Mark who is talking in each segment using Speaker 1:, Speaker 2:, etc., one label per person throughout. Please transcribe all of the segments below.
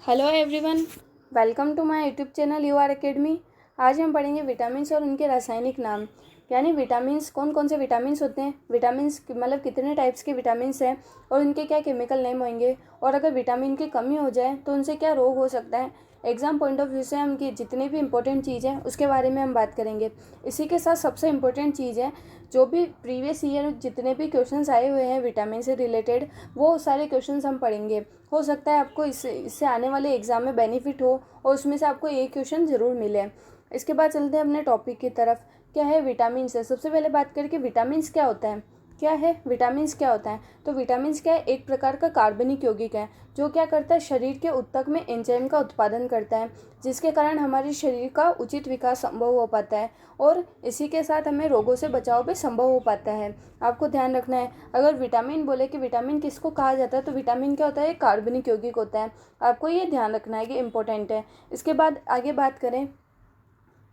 Speaker 1: Hello everyone, welcome to my YouTube channel U R Academy. आज हम पढ़ेंगे vitamins और उनके रासायनिक नाम, यानी विटामिन्स कौन कौन से विटामिन्स होते हैं, विटामिन्स मतलब कितने टाइप्स के विटामिन्स हैं और उनके क्या केमिकल नेम होंगे, और अगर विटामिन की कमी हो जाए तो उनसे क्या रोग हो सकता है। एग्ज़ाम पॉइंट ऑफ व्यू से हम की जितनी भी इंपॉर्टेंट चीज़ है उसके बारे में हम बात करेंगे। इसी के साथ सबसे इम्पोर्टेंट चीज़ है, जो भी प्रीवियस ईयर जितने भी क्वेश्चंस आए हुए हैं विटामिन से रिलेटेड, वो सारे क्वेश्चंस हम पढ़ेंगे। हो सकता है आपको इससे आने वाले एग्ज़ाम में बेनिफिट हो और उसमें से आपको एक क्वेश्चन ज़रूर मिले। इसके बाद चलते हैं अपने टॉपिक की तरफ। क्या है विटामिन से, सबसे पहले बात करके विटामिन्स क्या होता है। क्या है विटामिन्स क्या होता है, तो विटामिन्स क्या है, एक प्रकार का कार्बनिक यौगिक है जो क्या करता है, शरीर के ऊतक में एंजाइम का उत्पादन करता है, जिसके कारण हमारे शरीर का उचित विकास संभव हो पाता है और इसी के साथ हमें रोगों से बचाव भी संभव हो पाता है। आपको ध्यान रखना है, अगर विटामिन बोले कि विटामिन किसको कहा जाता है, तो विटामिन क्या होता है, कार्बनिक यौगिक होता है। आपको ये ध्यान रखना है कि इम्पोर्टेंट है। इसके बाद आगे बात करें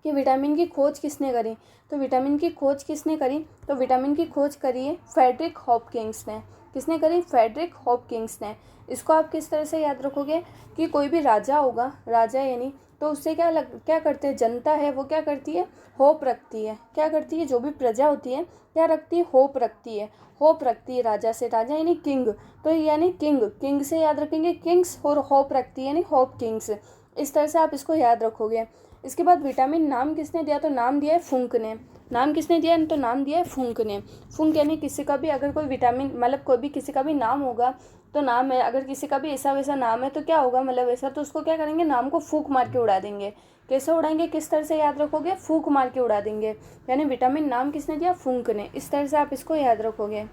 Speaker 1: कि विटामिन की खोज किसने करी, तो विटामिन की खोज किसने करी, तो विटामिन की खोज करी है फ्रेडरिक हॉपकिंस ने। किसने करी, फ्रेडरिक हॉपकिंस ने। इसको आप किस तरह से याद रखोगे कि कोई भी राजा होगा, राजा यानी, तो उससे क्या करते हैं, जनता है वो क्या करती है, होप रखती है। क्या करती है, जो भी प्रजा होती है क्या रखती है, होप रखती है। होप रखती है राजा से, राजा यानी किंग, तो यानी किंग, किंग से याद रखेंगे किंग्स, और होप रखती है यानी होप किंग्स। इस तरह से आप इसको याद रखोगे। इसके बाद विटामिन नाम किसने दिया, तो नाम दिया है फुंक ने। नाम किसने दिया, तो नाम दिया है फुंक ने। फुंक यानी किसी का भी अगर कोई विटामिन मतलब कोई भी किसी का भी नाम होगा तो नाम है, अगर किसी का भी ऐसा वैसा नाम है तो क्या होगा, मतलब ऐसा, तो उसको क्या करेंगे, नाम को फूंक मार के उड़ा देंगे। कैसे उड़ाएंगे, किस तरह से याद रखोगे, फूंक मार के उड़ा देंगे। यानी विटामिन नाम किसने दिया, फुंक ने। इस तरह से आप इसको याद रखोगे।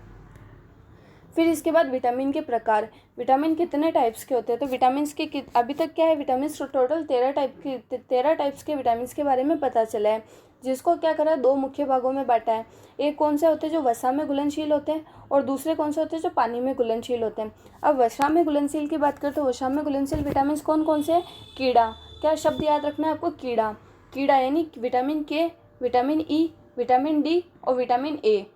Speaker 1: फिर इसके बाद विटामिन के प्रकार, विटामिन कितने टाइप्स के होते हैं, तो विटामिन के अभी तक क्या है, विटामिन टोटल 13 टाइप्स के विटामिन के बारे में पता चला है, जिसको क्या करा, दो मुख्य भागों में बांटा है। एक कौन से होते हैं जो वसा में घुलनशील होते हैं, और दूसरे कौन से होते हैं जो पानी में घुलनशील होते हैं। अब वसा में घुलनशील की बात करें तो वसा में घुलनशील विटामिन कौन कौन से हैं, कीड़ा, क्या शब्द याद रखना है आपको, कीड़ा। कीड़ा यानी विटामिन के, विटामिन ई, विटामिन डी और विटामिन ए,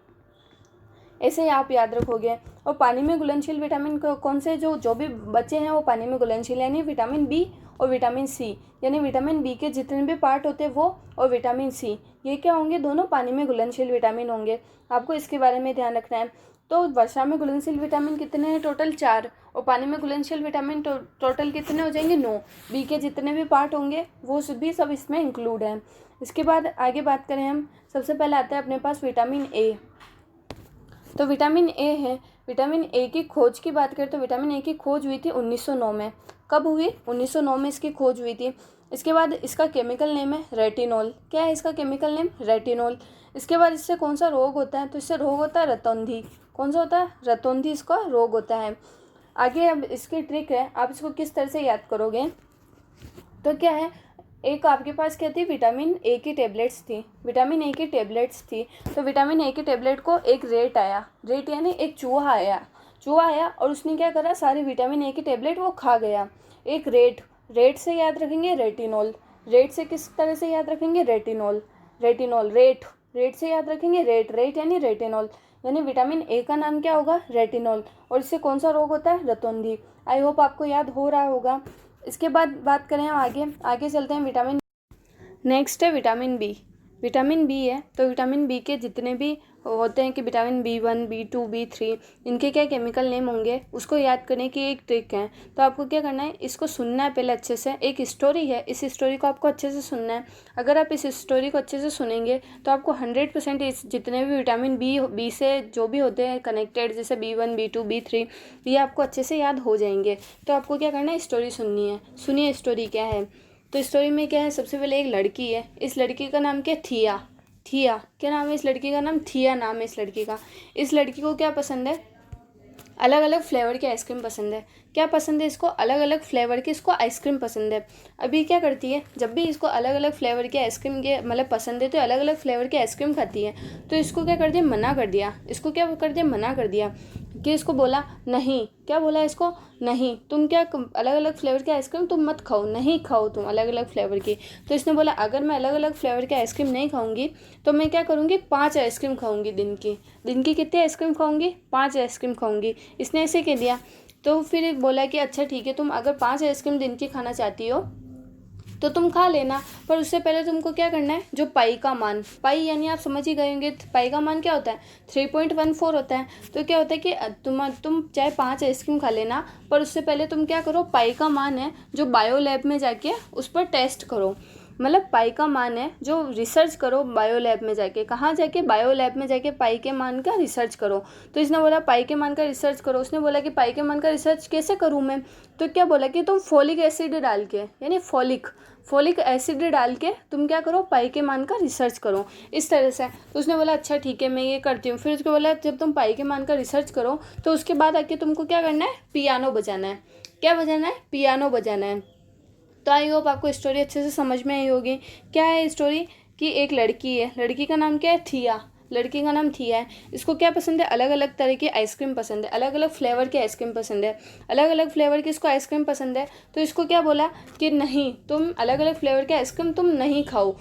Speaker 1: ऐसे ही आप याद रखोगे। और पानी में घुलनशील विटामिन कौन से, जो भी बचे हैं वो पानी में घुलनशील, यानी विटामिन बी और विटामिन सी, यानी विटामिन बी के जितने भी पार्ट होते हैं वो, और विटामिन सी, ये क्या होंगे, दोनों पानी में घुलनशील विटामिन होंगे। आपको इसके बारे में ध्यान रखना है। तो वर्षा में घुलनशील विटामिन कितने हैं, टोटल 4, और पानी में घुलनशील विटामिन टोटल कितने हो जाएंगे, 9। बी के जितने भी पार्ट होंगे वो भी सब इसमें इंक्लूड है। इसके बाद आगे बात करें हम, सबसे पहले आता है अपने पास विटामिन ए। तो विटामिन ए है, विटामिन ए की खोज की बात करें तो विटामिन ए की खोज हुई थी 1909 में। कब हुई, 1909 में इसकी खोज हुई थी। इसके बाद इसका केमिकल नेम है रेटिनॉल। क्या है इसका केमिकल नेम, रेटिनॉल। इसके बाद इससे कौन सा रोग होता है, तो इससे रोग होता है रतौंधी। कौन सा होता है, रतौंधी इसका रोग होता है। आगे अब इसकी ट्रिक है, आप इसको किस तरह से याद करोगे, तो क्या है, एक आपके पास क्या थी, विटामिन ए की टेबलेट्स थी, विटामिन ए की टेबलेट्स थी। तो विटामिन ए की टेबलेट को एक रेट आया, रेट यानी एक चूहा आया, चूहा आया और उसने क्या करा, सारी विटामिन ए की टेबलेट वो खा गया। एक रेट, रेट से याद रखेंगे रेटिनॉल, रेट से किस तरह से याद रखेंगे, रेटिनॉल, रेटिनॉल, रेट, रेट से याद रखेंगे रेट, रेट यानी रेटिनॉल, यानी विटामिन ए का नाम क्या होगा, रेटिनॉल, और इससे कौन सा रोग होता है, रतौंधी। आई होप आपको याद हो रहा होगा। इसके बाद बात करें हम आगे, आगे चलते हैं विटामिन, नेक्स्ट है विटामिन बी। विटामिन बी है, तो विटामिन बी के जितने भी होते हैं कि विटामिन B1, B2, B3, इनके क्या केमिकल नेम होंगे उसको याद करने की एक ट्रिक है। तो आपको क्या करना है, इसको सुनना है पहले अच्छे से, एक स्टोरी है, इस स्टोरी को आपको अच्छे से सुनना है। अगर आप इस स्टोरी को अच्छे से सुनेंगे तो आपको 100% इस जितने भी विटामिन बी से जो भी होते हैं कनेक्टेड, जैसे B1, B2, B3, ये आपको अच्छे से याद हो जाएंगे। तो आपको क्या करना है, स्टोरी सुननी है। सुनिए स्टोरी क्या है। तो स्टोरी में क्या है, सबसे पहले एक लड़की है, इस लड़की का नाम क्या है, थिया। थिया क्या नाम है इस लड़की का, नाम थिया नाम है इस लड़की का। इस लड़की को क्या पसंद है, अलग अलग फ्लेवर की आइसक्रीम पसंद है। क्या पसंद है इसको, अलग अलग फ्लेवर की इसको आइसक्रीम पसंद है। अभी क्या करती है, जब भी इसको अलग अलग फ्लेवर की आइसक्रीम के मतलब पसंद है तो अलग अलग फ्लेवर की आइसक्रीम खाती है। तो इसको क्या कर दिया, मना कर दिया, इसको क्या कर दिया, मना कर दिया, कि इसको बोला नहीं, क्या बोला इसको, नहीं तुम क्या अलग अलग फ्लेवर की आइसक्रीम तुम मत खाओ, नहीं खाओ तुम अलग अलग फ्लेवर की। तो इसने बोला अगर मैं अलग अलग फ्लेवर की आइसक्रीम नहीं खाऊंगी तो मैं क्या करूँगी, 5 आइसक्रीम खाऊंगी दिन की। दिन की कितनी आइसक्रीम खाऊंगी, 5 आइसक्रीम खाऊंगी। इसने ऐसे कह दिया। तो फिर बोला कि अच्छा ठीक है, तुम अगर 5 आइसक्रीम दिन की खाना चाहती हो तो तुम खा लेना, पर उससे पहले तुमको क्या करना है, जो पाई का मान, पाई यानी आप समझ ही गए होंगे, पाई का मान क्या होता है, 3.14 होता है। तो क्या होता है कि तुम चाहे 5 आइसक्रीम खा लेना, पर उससे पहले तुम क्या करो, पाई का मान है जो बायो लैब में जाके उस पर टेस्ट करो। मतलब पाई का मान है जो रिसर्च करो बायो लैब में जाके, कहाँ जाके, बायो लैब में जाके पाई के मान का रिसर्च करो। तो इसने बोला पाई के मान का रिसर्च करो। उसने बोला कि पाई के मान का रिसर्च कैसे करूँ मैं, तो क्या बोला कि तुम फोलिक एसिड डाल के, यानी फोलिक एसिड डाल के तुम क्या करो, पाई के मान का रिसर्च करो, इस तरह से। तो उसने बोला अच्छा ठीक है, मैं ये करती हूँ। फिर उसको बोला जब तुम पाई के मान का रिसर्च करो तो उसके बाद आके तुमको क्या करना है, पियानो बजाना है। क्या बजाना है, पियानो बजाना है। तो आई होप आपको स्टोरी अच्छे से समझ में आई होगी। क्या है स्टोरी, कि एक लड़की है, लड़की का नाम क्या है, थिया, लड़की का नाम थिया है। इसको क्या पसंद है, अलग अलग तरह की आइसक्रीम पसंद है, अलग अलग फ्लेवर की आइसक्रीम पसंद है, अलग अलग फ्लेवर की इसको आइसक्रीम पसंद है। तो इसको क्या बोला कि नहीं, तुम अलग अलग फ्लेवर की आइसक्रीम तुम नहीं खाओ।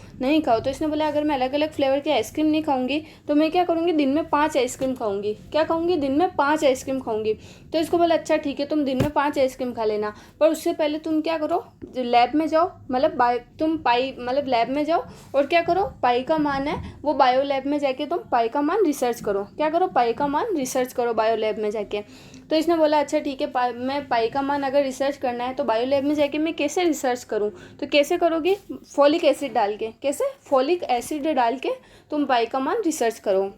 Speaker 1: तो इसने बोला अगर मैं अलग अलग फ्लेवर की आइसक्रीम नहीं खाऊंगी तो मैं क्या करूँगी, दिन में 5 आइसक्रीम खाऊंगी। क्या खाऊंगी, दिन में 5 आइसक्रीम खाऊंगी। तो इसको बोला अच्छा ठीक है, तुम दिन में 5 आइसक्रीम खा लेना, पर उससे पहले तुम क्या करो, लैब में जाओ, मतलब लैब में जाओ और क्या करो, पाई का मान है वो बायो लैब में जाके तुम पाई का मान रिसर्च करो। क्या करो, पाई का मान रिसर्च करो बायो लैब में जाके। तो इसने बोला अच्छा ठीक है, मैं पाई का मान अगर रिसर्च करना है तो बायो लैब में जाके मैं कैसे रिसर्च करूँ, तो कैसे करोगी, फोलिक एसिड डाल के। कैसे, फोलिक एसिड डाल के तुम पाई का मान रिसर्च करो।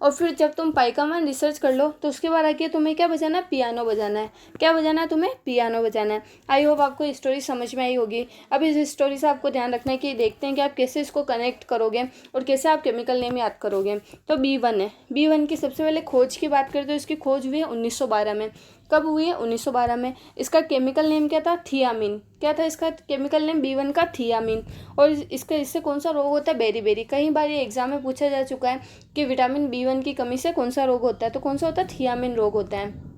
Speaker 1: और फिर जब तुम पाई का मान रिसर्च कर लो तो उसके बाद आके तुम्हें क्या बजाना है, पियानो बजाना है। क्या बजाना है तुम्हें, पियानो बजाना है। आई होप आपको स्टोरी समझ में आई होगी। अब इस स्टोरी से आपको ध्यान रखना है कि देखते हैं कि आप कैसे इसको कनेक्ट करोगे और कैसे आप केमिकल नेम याद करोगे। तो B1 है, B1 की सबसे पहले खोज की बात करें तो इसकी खोज हुई है 1912 में। कब हुई है, 1912 में। इसका केमिकल नेम क्या था, थियामिन। क्या था इसका केमिकल नेम, B1 का, थियामिन। और इससे कौन सा रोग होता है, बेरी। कई बार ये एग्जाम में पूछा जा चुका है कि विटामिन B1 की कमी से कौन सा रोग होता है, तो कौन सा होता है, थियामिन रोग होता है।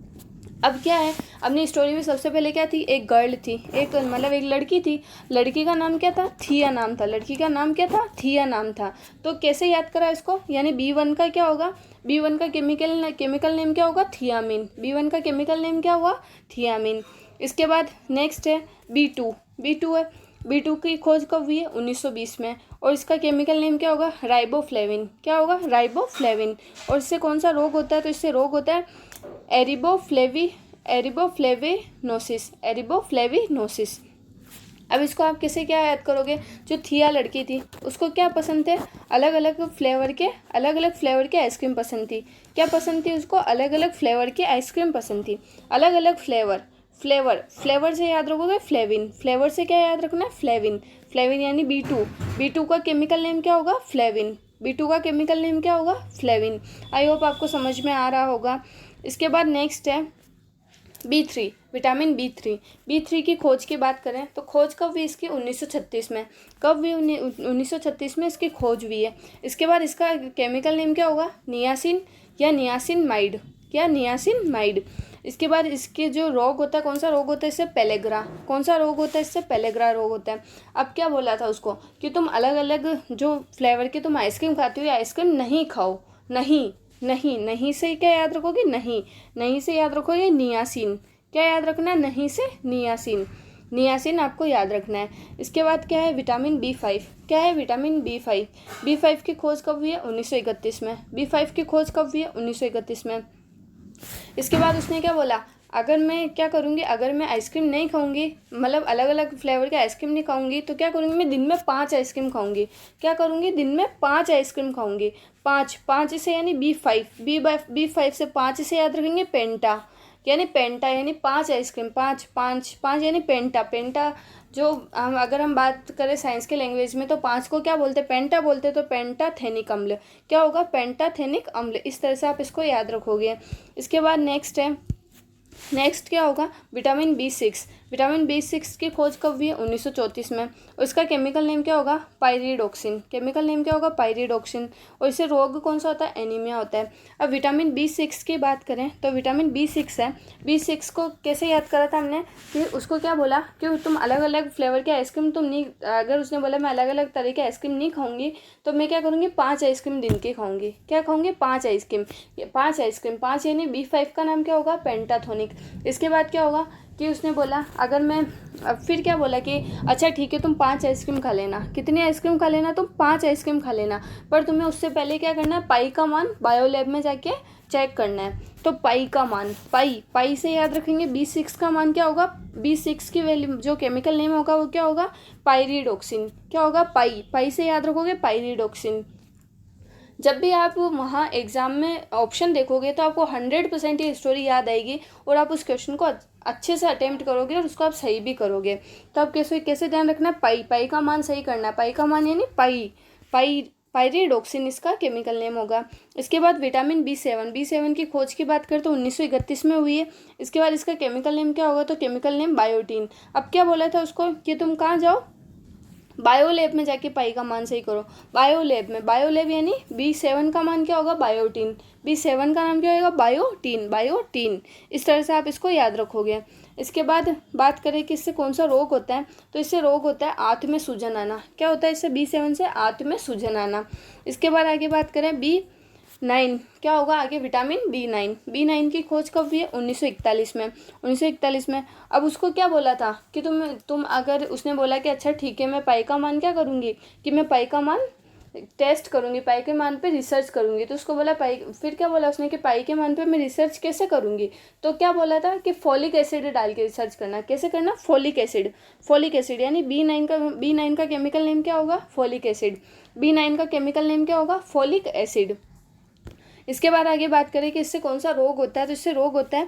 Speaker 1: अब क्या है, अपनी स्टोरी में सबसे पहले क्या थी, एक गर्ल थी, एक लड़की थी। लड़की का नाम क्या था, थिया नाम था। लड़की का नाम क्या था, थिया नाम था। तो कैसे याद करा इसको, यानी B1 का क्या होगा, B1 का केमिकल नेम क्या होगा, थियामिन। B1 का केमिकल नेम क्या हुआ, थियामिन। इसके बाद नेक्स्ट है B2 है। B2 की खोज कब हुई है, 1920 में। और इसका केमिकल नेम क्या होगा, राइबोफ्लेविन। क्या होगा, राइबोफ्लेविन। और इससे कौन सा रोग होता है, तो इससे रोग होता है एरिबोफ्लेविनोसिस। अब इसको आप कैसे क्या याद करोगे, जो थिया लड़की थी उसको क्या पसंद थे, अलग अलग फ्लेवर के आइसक्रीम पसंद थी। क्या पसंद थी उसको, अलग अलग फ्लेवर की आइसक्रीम पसंद थी। अलग अलग फ्लेवर से याद रखोगे, फ्लेवर से क्या याद रखना है, फ्लेविन यानी B2 का केमिकल नेम क्या होगा, B2 का केमिकल नेम क्या होगा, फ्लेविन। आई होप आपको समझ में आ रहा होगा। इसके बाद नेक्स्ट है B3, विटामिन B3 की खोज की बात करें तो खोज कब हुई इसकी, 1936 में। कब हुई, 1936 में इसकी खोज हुई है। इसके बाद इसका केमिकल नेम क्या होगा, नियासिन या नियासिनमाइड। क्या, नियासिनमाइड। इसके बाद इसके जो रोग होता है, कौन सा रोग होता है इससे, पेलेग्रा। कौन सा रोग होता है इससे, पेलेग्रा रोग होता है। अब क्या बोला था उसको कि तुम अलग अलग जो फ्लेवर की तुम आइसक्रीम खाती हो, आइसक्रीम नहीं खाओ। नहीं से क्या याद रखोगे, नहीं से याद रखोगे नियासिन। क्या याद रखना है, नहीं से नियासिन आपको याद रखना है। इसके बाद क्या है, विटामिन B5। क्या है, विटामिन B5 की खोज कब हुई है, 1931 में। B5 की खोज कब हुई है, 1931 में। इसके बाद उसने क्या बोला, अगर मैं क्या करूँगी, अगर मैं आइसक्रीम नहीं खाऊंगी, मतलब अलग अलग फ्लेवर के आइसक्रीम नहीं खाऊंगी, तो क्या करूँगी, मैं दिन में 5 आइसक्रीम खाऊंगी। क्या करूँगी, दिन में 5 आइसक्रीम खाऊंगी। 5 से यानी B5 से 5 से याद रखेंगे पेंटा यानी 5 आइसक्रीम, पाँच यानी पेंटा जो अगर हम बात करें साइंस के लैंग्वेज में तो 5 को क्या बोलते हैं, पेंटा बोलते, तो पेंटाथेनिक अम्ल। क्या होगा, पेंटाथेनिक अम्ल। इस तरह से आप इसको याद रखोगे। इसके बाद नेक्स्ट क्या होगा, विटामिन B6 की खोज कब हुई है, 1934 में। उसका केमिकल नेम क्या होगा, पायरिडोक्सिन। केमिकल नेम क्या होगा, पायरिडोक्सिन। और इससे रोग कौन सा होता है, एनीमिया होता है। अब विटामिन B6 की बात करें तो विटामिन B6 है। B6 को कैसे याद करा था हमने, कि उसको क्या बोला कि तुम अलग अलग फ्लेवर के आइसक्रीम तुम नहीं, अगर उसने बोला मैं अलग अलग तरह के आइसक्रीम नहीं खाऊंगी तो मैं क्या करूँगी, 5 आइसक्रीम दिन की खाऊंगी। क्या खाऊंगी, 5 आइसक्रीम। 5 यानी B5 का नाम क्या होगा, पेंटाथोनिक। इसके बाद क्या होगा कि उसने बोला अगर मैं अब फिर क्या बोला कि अच्छा ठीक है तुम 5 आइसक्रीम खा लेना। कितनी आइसक्रीम खा लेना? तुम 5 आइसक्रीम खा लेना, पर तुम्हें उससे पहले क्या करना है, पाई का मान बायो लैब में जाके चेक करना है। तो पाई का मान, पाई से याद रखेंगे B6 का मान क्या होगा, B6 की वैल्यू जो केमिकल नेम होगा वो क्या होगा, पायरिडोक्सिन। क्या होगा, पाई से याद रखोगे पायरिडोक्सिन। जब भी आप वहाँ एग्ज़ाम में ऑप्शन देखोगे तो आपको 100% ये स्टोरी याद आएगी और आप उस क्वेश्चन को अच्छे से अटेम्प्ट करोगे और उसको आप सही भी करोगे। तो आप कैसे ध्यान रखना है, पाई का मान सही करना है। पाई का मान यानी पायरिडोक्सिन इसका केमिकल नेम होगा। इसके बाद विटामिन B7 की खोज की बात करें तो 1931 में हुई है। इसके बाद इसका केमिकल नेम क्या होगा, तो केमिकल नेम बायोटीन। अब क्या बोला था उसको कि तुम कहाँ जाओ, बायो लैब में जाके पाई का मान सही करो। बायो लैब यानी B7 का मान क्या होगा, बायोटीन। B7 का नाम क्या होगा, बायोटीन। इस तरह से आप इसको याद रखोगे। इसके बाद बात करें कि इससे कौन सा रोग होता है, तो इससे रोग होता है आंत में सूजन आना। क्या होता है इससे, B7 से आंत में सूजन आना। इसके बाद आगे बात करें B9 क्या होगा आगे, विटामिन B9 की खोज कब हुई है, 1941 में। अब उसको क्या बोला था कि तुम अगर उसने बोला कि अच्छा ठीक है मैं पाई का मान क्या करूँगी, कि मैं पाई का मान टेस्ट करूँगी, पाई के मान पे रिसर्च करूँगी। तो उसको बोला फिर क्या बोला उसने कि पाई के मान पे मैं रिसर्च कैसे करूँगी, तो क्या बोला था कि फॉलिक एसिड डाल के रिसर्च करना। कैसे करना, फॉलिक एसिड यानी B9 का केमिकल नेम क्या होगा, फॉलिक एसिड। B9 का केमिकल नेम क्या होगा, फॉलिक एसिड। इसके बाद आगे बात करें कि इससे कौन सा रोग होता है, तो इससे रोग होता है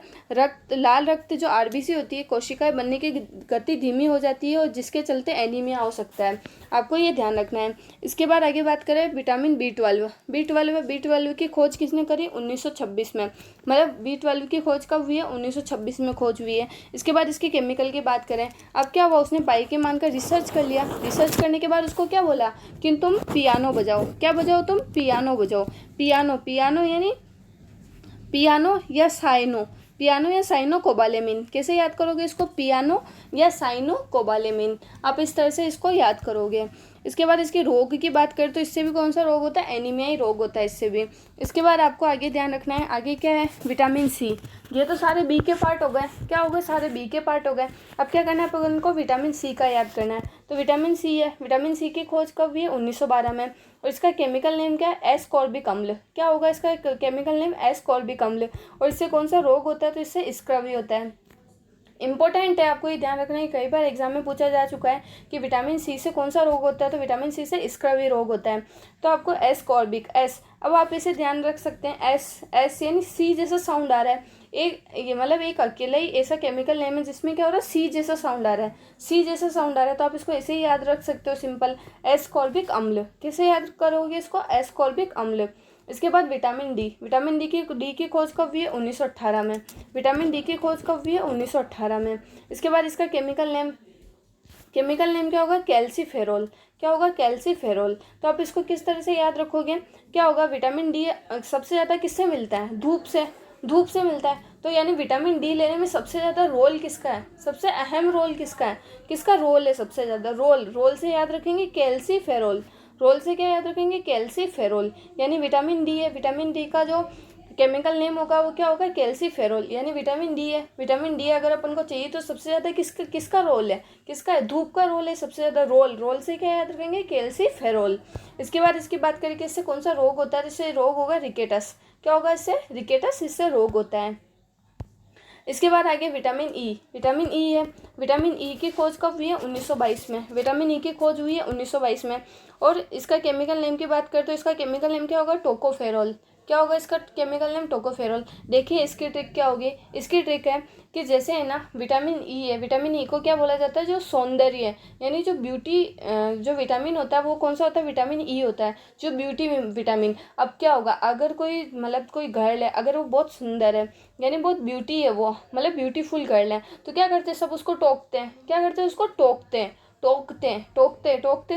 Speaker 1: लाल रक्त जो RBC होती है, कोशिकाएं बनने की गति धीमी हो जाती है और जिसके चलते एनीमिया हो सकता है। आपको ये ध्यान रखना है। इसके बाद आगे बात करें विटामिन B12 की खोज किसने करी, 1926 में। मतलब B12 की खोज कब हुई है, 1926 में खोज हुई है। इसके बाद इसके केमिकल की बात करें, अब क्या हुआ, उसने पाई के मान का रिसर्च कर लिया। रिसर्च करने के बाद उसको क्या बोला कि तुम पियानो बजाओ। क्या बजाओ, तुम पियानो बजाओ। पियानो यानी पियानो या साइनो कोबालेमिन। कैसे याद करोगे इसको, पियानो या साइनो कोबालेमिन। आप इस तरह से इसको याद करोगे। इसके बाद इसके रोग की बात करें तो इससे भी कौन सा रोग होता है, एनीमिया ही रोग होता है इससे भी। इसके बाद आपको आगे ध्यान रखना है, आगे क्या है, विटामिन C। ये तो सारे B के पार्ट हो गए। क्या हो गए, सारे B के पार्ट हो गए। अब क्या करना है, अपन उनको विटामिन C का याद करना है। तो विटामिन C है, विटामिन C की खोज कब हुई है, 1912 में। और इसका केमिकल नेम क्या है, एस्कॉर्बिक अम्ल। क्या होगा इसका केमिकल नेम, एस्कॉर्बिक अम्ल। और इससे कौन सा रोग होता है, तो इससे स्क्रवी होता है। इंपॉर्टेंट है, आपको ये ध्यान रखना है, कई बार एग्जाम में पूछा जा चुका है कि विटामिन C से कौन सा रोग होता है, तो विटामिन C से स्क्रवी रोग होता है। तो आपको एस्कॉर्बिक, अब आप इसे ध्यान रख सकते हैं, एस यानी C जैसा साउंड आ रहा है। ये मतलब एक अकेला ही ऐसा केमिकल नेम है जिसमें क्या हो रहा है, C जैसा साउंड आ रहा है। तो आप इसको ऐसे ही याद रख सकते हो, सिंपल, एस्कॉर्बिक अम्ल। कैसे याद करोगे इसको, एस्कॉर्बिक अम्ल। इसके बाद विटामिन डी की खोज कब हुई है, 1918 में। विटामिन डी की खोज कब हुई है, 1918 में। इसके बाद इसका केमिकल नेम क्या होगा, कैल्सीफेरोल। क्या होगा, कैल्सीफेरोल। तो आप इसको किस तरह से याद रखोगे, क्या होगा, विटामिन डी सबसे ज़्यादा किससे मिलता है, धूप से मिलता है। तो यानी विटामिन डी लेने में सबसे ज़्यादा रोल किसका है, सबसे अहम रोल किसका रोल है सबसे ज़्यादा, रोल से याद रखेंगे कैल्सीफेरोल। रोल से क्या याद रखेंगे, कैल्सीफेरोल। यानी विटामिन डी है, विटामिन डी का जो केमिकल नेम होगा वो क्या होगा, कैल्सीफेरोल। यानी विटामिन डी है, विटामिन डी अगर अपन को चाहिए तो सबसे ज़्यादा किसका रोल है, किसका है, धूप का रोल है सबसे ज़्यादा। रोल से क्या याद रखेंगे, कैल्सीफेरोल। इसके बाद इसकी बात करें कि इससे कौन सा रोग होता है, इससे रोग होगा रिकेटस। क्या होगा इससे, रिकेटस, इससे रोग होता है। इसके बाद आगे विटामिन ई है। विटामिन ई की खोज कब हुई है, 1922 में। विटामिन ई की खोज हुई है 1922 में। और इसका केमिकल नेम की बात करें तो इसका केमिकल नेम क्या होगा, टोकोफेरोल। क्या होगा इसका केमिकल नेम, टोकोफेरोल। देखिए इसकी ट्रिक क्या होगी, इसकी ट्रिक है कि जैसे है ना विटामिन ई है, विटामिन ई को क्या बोला जाता है, जो सौंदर्य है, यानी जो ब्यूटी जो विटामिन होता है वो कौन सा होता है, विटामिन ई होता है, जो ब्यूटी विटामिन। अब क्या होगा, अगर कोई गर्ल है, अगर वो बहुत सुंदर है, यानी बहुत ब्यूटी है, वो मतलब ब्यूटीफुल गर्ल है, तो क्या करते हैं, सब उसको टोकते हैं। क्या करते हैं, उसको टोकते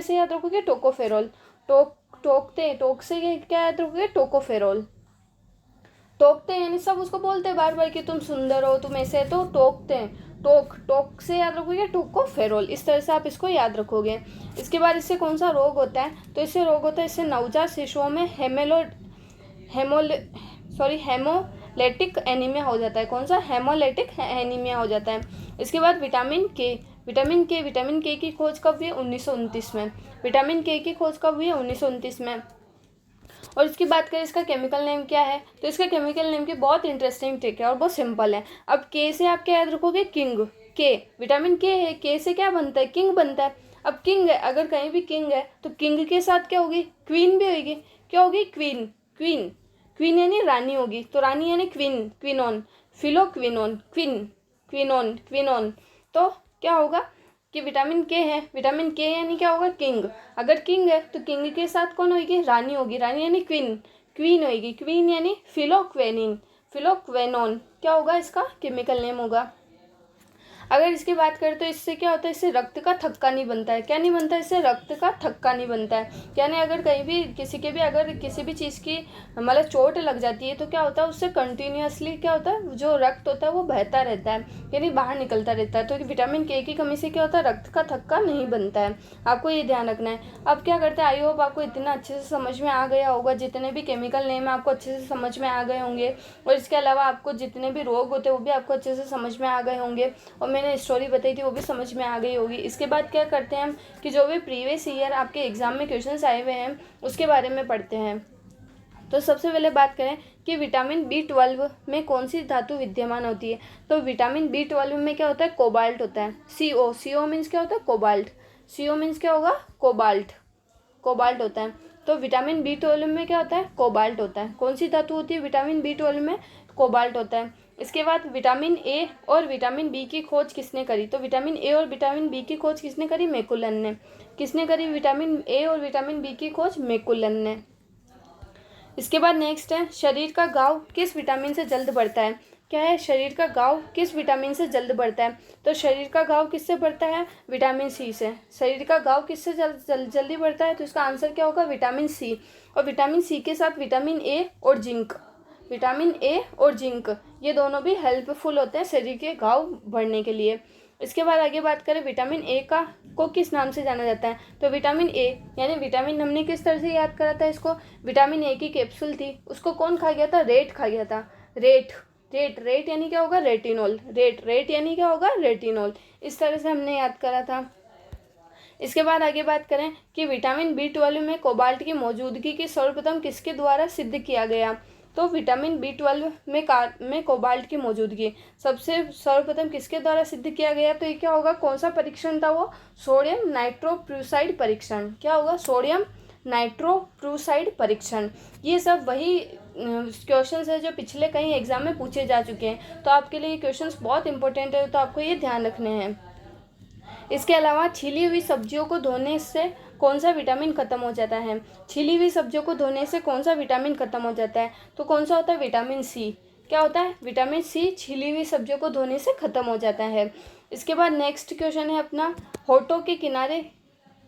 Speaker 1: से याद रखोगे टोकोफेरोल। टोक से क्या याद रखोगे, टोकोफेरोल। टोकते हैं यानी सब उसको बोलते हैं बार बार कि तुम सुंदर हो, तुम ऐसे, तो टोकते हैं। टोक से याद रखोगे टोकोफेरोल। इस तरह से आप इसको याद रखोगे। इसके बाद इससे कौन सा रोग होता है, तो इससे रोग होता है, इससे नवजात शिशुओं में हेमोलेटिक एनीमिया हो जाता है। कौन सा? हेमोलेटिक एनीमिया हो जाता है। इसके बाद विटामिन के की खोज कब हुई? 1929 में। विटामिन के की खोज कब हुई है? 1929 में। और इसकी बात करें इसका केमिकल नेम क्या है, तो इसका केमिकल नेम की बहुत इंटरेस्टिंग ट्रिक है और बहुत सिंपल है। अब के से आप क्या याद रखोगे? किंग। के, विटामिन के है, के से क्या बनता है? किंग बनता है। अब किंग है, अगर कहीं भी किंग है तो किंग के साथ क्या होगी? क्वीन भी होगी। क्या होगी? क्वीन। क्वीन, क्वीन यानी रानी होगी, तो रानी यानी क्वीन, क्वीनोन, फिलो क्वीनोन, क्वीन, क्वीनोन, क्वीनोन। तो क्या होगा कि विटामिन के है, विटामिन के यानी क्या होगा? किंग। अगर किंग है तो किंग के साथ कौन होगी? रानी होगी, रानी यानी क्वीन, क्वीन होगी, क्वीन यानी फिलोक्वेनिन, फिलोक्वेनोन। क्या होगा? इसका केमिकल नेम होगा। अगर इसकी बात करें तो इससे क्या होता है? इससे रक्त का थक्का नहीं बनता है। क्या नहीं बनता है? इससे रक्त का थक्का नहीं बनता है। यानी अगर कहीं भी किसी के भी अगर किसी भी चीज़ की मतलब चोट लग जाती है तो क्या होता है? उससे कंटिन्यूअसली क्या होता है? जो रक्त होता है वो बहता रहता है, यानी बाहर निकलता रहता है। तो विटामिन के की कमी से क्या होता है? रक्त का थक्का नहीं बनता है। आपको ये ध्यान रखना है। अब क्या करते हैं? आई होप आपको इतना अच्छे से समझ में आ गया होगा, जितने भी केमिकल नेम है आपको अच्छे से समझ में आ गए होंगे। और इसके अलावा आपको जितने भी रोग होते हैं वो भी आपको अच्छे से समझ में आ गए होंगे, और मैंने स्टोरी बताई थी वो भी समझ में आ गई होगी। इसके बाद क्या करते हैं हम कि जो भी प्रीवियस ईयर आपके एग्जाम में क्वेश्चंस आए हुए हैं उसके बारे में पढ़ते हैं। तो सबसे पहले बात करें कि विटामिन B12 में कौन सी धातु विद्यमान होती है, तो विटामिन B12 में क्या होता है? कोबाल्ट होता है। CO मीन्स क्या होता है? कोबाल्ट। CO मीन्स क्या होगा? कोबाल्ट, कोबाल्ट होता है। तो विटामिन B12 में क्या होता है? कोबाल्ट होता है। कौन सी धातु होती है विटामिन B12 में? कोबाल्ट होता है। इसके बाद विटामिन ए और विटामिन बी की खोज किसने करी, तो विटामिन ए और विटामिन बी की खोज किसने करी? मैकुलन ने। किसने करी विटामिन ए और विटामिन बी की खोज? मैकुलन ने। इसके बाद नेक्स्ट है, शरीर का घाव किस विटामिन से जल्द बढ़ता है? क्या है? शरीर का घाव किस विटामिन से जल्द बढ़ता है, तो शरीर का घाव किससे बढ़ता है? विटामिन सी से। शरीर का घाव किससे जल्दी बढ़ता है, तो इसका आंसर क्या होगा? Vitamin C. और विटामिन सी के साथ विटामिन ए और जिंक, विटामिन ए और जिंक ये दोनों भी हेल्पफुल होते हैं शरीर के घाव बढ़ने के लिए। इसके बाद आगे बात करें विटामिन ए का को किस नाम से जाना जाता है, तो विटामिन ए यानी विटामिन हमने किस तरह से याद करा था इसको? विटामिन ए की कैप्सूल थी, उसको कौन खा गया था? रेट खा गया था। रेट, रेट, रेट यानी क्या होगा? रेटिनोल। रेट, रेट यानी क्या होगा? रेटिनोल। इस तरह से हमने याद करा था। इसके बाद आगे बात करें कि विटामिन B12 में कोबाल्ट की मौजूदगी की सर्वप्रथम किसके द्वारा सिद्ध किया गया, तो विटामिन B12 में कोबाल्ट की मौजूदगी सबसे सर्वप्रथम किसके द्वारा सिद्ध किया गया, तो ये क्या होगा? कौन सा परीक्षण था वो? सोडियम नाइट्रोप्रूसाइड परीक्षण। क्या होगा? सोडियम नाइट्रोप्रूसाइड परीक्षण। ये सब वही क्वेश्चंस है जो पिछले कई एग्जाम में पूछे जा चुके हैं, तो आपके लिए ये क्वेश्चंस बहुत इंपॉर्टेंट है, तो आपको ये ध्यान रखने हैं। इसके अलावा छिली हुई सब्जियों को धोने से कौन सा विटामिन खत्म हो जाता है? छिली हुई सब्जियों को धोने से कौन सा विटामिन खत्म हो जाता है, तो कौन सा होता है? Vitamin C. क्या होता है? विटामिन सी छिली हुई सब्जियों को धोने से खत्म हो जाता है। इसके बाद नेक्स्ट क्वेश्चन है अपना, होठों के किनारे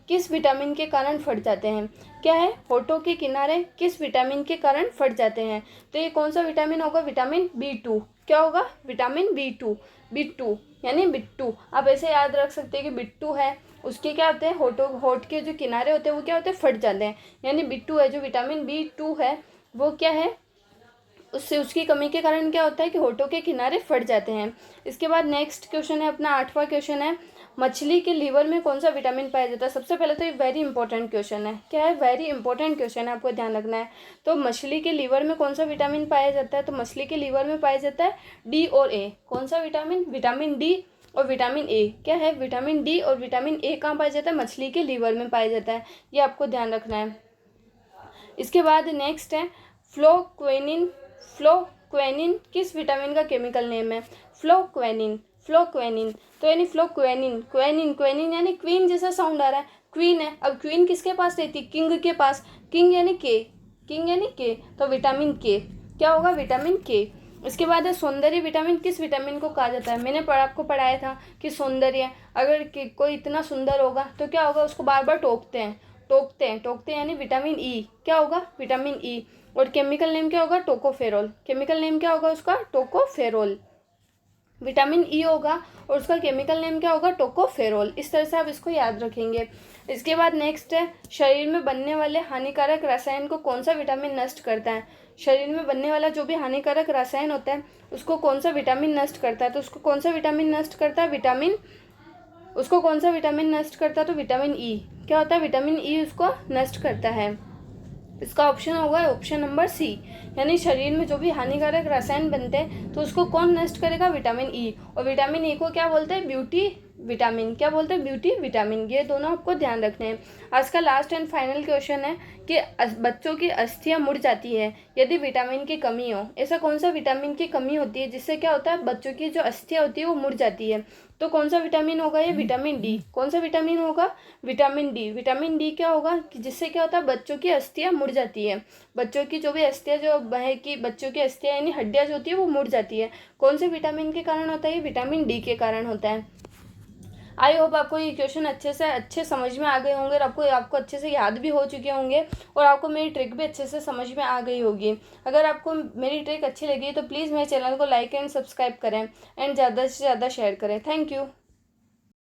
Speaker 1: किस विटामिन के कारण फट जाते हैं? क्या है? होठों के किनारे किस विटामिन के कारण फट जाते हैं, तो ये कौन सा विटामिन होगा? Vitamin B2। क्या होगा? Vitamin B2। बिट्टू यानी बिट्टू, आप ऐसे याद रख सकते हैं कि बिट्टू है, उसके क्या होते हैं? होठ के जो किनारे होते हैं वो क्या होते हैं? फट जाते हैं, यानी बिट्टू है। जो विटामिन B2 है वो क्या है? उससे उसकी कमी के कारण क्या होता है कि होठों के किनारे फट जाते हैं। इसके बाद नेक्स्ट क्वेश्चन है अपना 8वां क्वेश्चन है, मछली के लीवर में कौन सा विटामिन पाया जाता है? सबसे पहले तो ये वेरी इंपॉर्टेंट क्वेश्चन है। क्या है? वेरी इंपॉर्टेंट क्वेश्चन है, आपको ध्यान रखना है। तो मछली के लीवर में कौन सा विटामिन पाया जाता है, तो मछली के लीवर में पाया जाता है डी और ए। कौन सा विटामिन? विटामिन डी और विटामिन ए। क्या है? विटामिन डी और विटामिन ए कहाँ पाया जाता है? मछली के लीवर में पाया जाता है, ये आपको ध्यान रखना है। इसके बाद नेक्स्ट है फ्लोक्वेनिन। फ्लोक्वेनिन किस विटामिन का केमिकल नेम है? फ्लोक्वेनिन, फ्लोक्वेनिन। तो यानी फ्लोक्वेनिन, क्वेनिन, क्वेनिन यानी क्वीन जैसा साउंड आ रहा है, क्वीन है। अब क्वीन किसके पास रहती है? किंग के पास। किंग यानी के, किंग यानी के, तो विटामिन के। क्या होगा? विटामिन के। इसके बाद है सौंदर्य विटामिन किस विटामिन को कहा जाता है? मैंने आपको पढ़ाया था कि सौंदर्य, अगर कोई इतना सुंदर होगा तो क्या होगा? उसको बार बार टोकते हैं, टोकते हैं, टोकते हैं यानी विटामिन ई। क्या होगा? Vitamin E. और केमिकल नेम क्या होगा? टोकोफेरोल। केमिकल नेम क्या होगा उसका? टोकोफेरोल। विटामिन ई होगा और उसका केमिकल नेम क्या होगा? टोकोफेरोल। इस तरह से आप इसको याद रखेंगे। इसके बाद नेक्स्ट है शरीर में बनने वाले हानिकारक रसायन को कौन सा विटामिन नष्ट करता है? शरीर में बनने वाला जो भी हानिकारक रसायन होता है उसको कौन सा विटामिन नष्ट करता है? तो उसको कौन सा विटामिन नष्ट करता है? उसको कौन सा विटामिन नष्ट करता है? तो विटामिन ई। क्या होता है? विटामिन ई उसको नष्ट करता है। इसका ऑप्शन होगा ऑप्शन नंबर सी, यानी शरीर में जो भी हानिकारक रसायन बनते हैं तो उसको कौन नष्ट करेगा? Vitamin E. और विटामिन ई को क्या बोलते हैं? Beauty vitamin. क्या बोलते हैं? Beauty vitamin. ये दोनों आपको ध्यान रखने हैं। आज का लास्ट एंड फाइनल क्वेश्चन है कि बच्चों की अस्थियां मुड़ जाती है यदि विटामिन की कमी हो। ऐसा कौन सा विटामिन की कमी होती है जिससे क्या होता है? बच्चों की जो अस्थियां होती है वो मुड़ जाती है। तो कौन सा विटामिन होगा? ये विटामिन डी। कौन सा विटामिन होगा? Vitamin D. विटामिन डी क्या होगा कि जिससे क्या होता है? बच्चों की अस्थियां मुड़ जाती है। बच्चों की जो भी अस्थियां जो है कि बच्चों की अस्थियां यानी हड्डियां जो होती है वो मुड़ जाती है। कौन से विटामिन के कारण होता है? ये विटामिन डी के कारण होता है। आई होप आपको ये क्वेश्चन अच्छे समझ में आ गए होंगे और आपको अच्छे से याद भी हो चुके होंगे और आपको मेरी ट्रिक भी अच्छे से समझ में आ गई होगी। अगर आपको मेरी ट्रिक अच्छी लगी तो प्लीज़ मेरे चैनल को लाइक एंड सब्सक्राइब करें एंड ज़्यादा से ज़्यादा शेयर करें। Thank you.